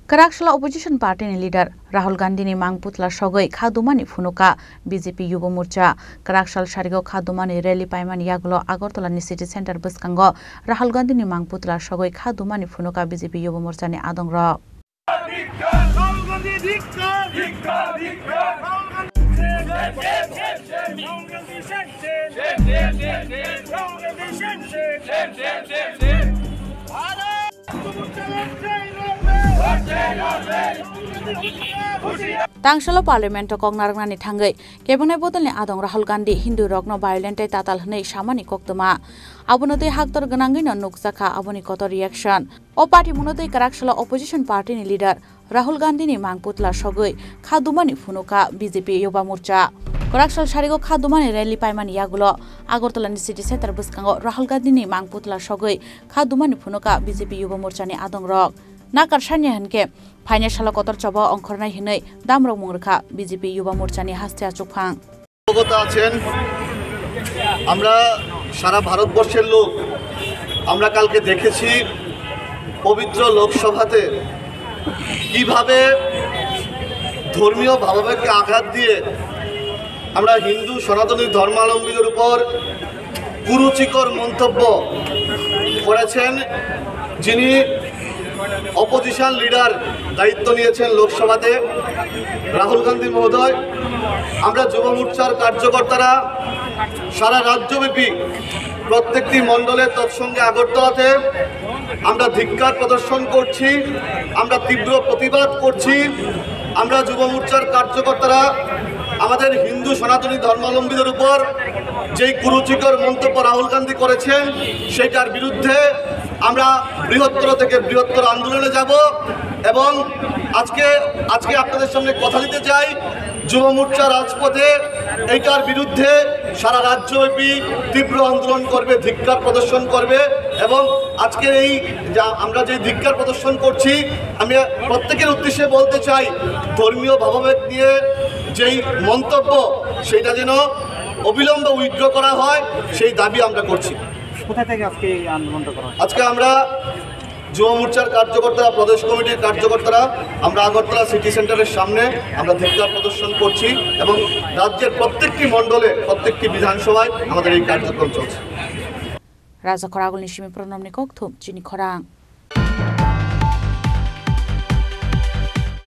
Karakshla opposition party ni leader Rahul Gandhi ni mangputla sogoi khadumani phunuka BJP Yuba Morcha Karakshal sharigo khadumani rally paimani yagulo Agartala ni city center buskango Rahul Gandhi ni mangputla sogoi khadumani phunuka BJP Yuba Morcha ni adongra Tangsalo parliament kok narangani thangai kebonai bodolni adong Rahul Gandhi Hindu rokno violent tatal hnei samani koktoma abonotei haktor ganangai no nukjaka aboni koto reaction o party monotei Karakshla opposition party ni leader Rahul Gandhi ni mangputla sogoi khadumani phunuka BJP Yuba Morcha Karakshal sharigo khadumani rally paimani yagulo Agartala ni city center buskango Rahul Gandhi ni mangputla sogoi khadumani phunuka BJP Yuba Morcha ni adong rok Nakar Shanya Hanke, Pine Shalakotor Chaba on Kornai Hine, Damro Murka, BJP Yuba Morchani Hastia Chupang. আমরা সারা ভারতবর্ষের লোক আমরা কালকে দেখেছি পবিত্র লোকসভাতে কিভাবে ধর্মীয় ভাবাবেগকে আঘাত দিয়ে আমরা হিন্দু সনাতনী ধর্মাবলম্বীদের উপর কুরুচিকর মন্তব্য করেছেন যিনি অপোজিশন লিডার দায়িত্ব নিয়েছেন লোকসভাতে রাহুল গান্ধী মহোদয় আমরা যুব মোর্চার কার্যকর্তারা সারা রাজ্যব্যাপী প্রত্যেকটি মণ্ডলে তৎসঙ্গে আগরতলাতে আমরা ধিক্কার প্রদর্শন করছি আমরা তীব্র প্রতিবাদ করছি আমরা যুব মোর্চার কার্যকর্তারা আমাদের হিন্দু সনাতনী ধর্মাবলম্বীদের উপর যেই কুরুচিকর মন্তব্য রাহুল গান্ধী করেছেন সেটার বিরুদ্ধে আমরা বৃহত্তর থেকে বৃহত্তর আন্দোলনে যাব এবং আজকে আপনাদের সামনে কথা দিতে চাই যুব মোর্চা রাজপথে এইটার বিরুদ্ধে সারা রাজ্যব্যাপী তীব্র আন্দোলন করবে ধিক্কার প্রদর্শন করবে এবং আজকে এই আমরা যে ধিক্কার প্রদর্শন করছি আমি প্রত্যেকের উদ্দেশ্যে বলতে চাই ধর্মীয় ভাবাবেগ নিয়ে যেই মন্তব্য সেটা যেন অবিলম্বে উইথড্র করা হয় সেই দাবি আমরা করছি কোথায় থেকে আজকে এই আন্দোলনটা করা আজকে আমরা যুব মোর্চার কার্যকর্তারা প্রদেশ কমিটির কার্যকর্তারা আমরা আগরতলা সিটি সেন্টারের সামনে আমরা ধিক্কার প্রদর্শন করছি এবং রাজ্যের প্রত্যেকটি মণ্ডলে প্রত্যেকটি বিধানসভায় আমাদের এই কার্যক্রম চলছে রাজা খরাগুল নিশিমি প্রণাম নিকক থুম চিনি খরাং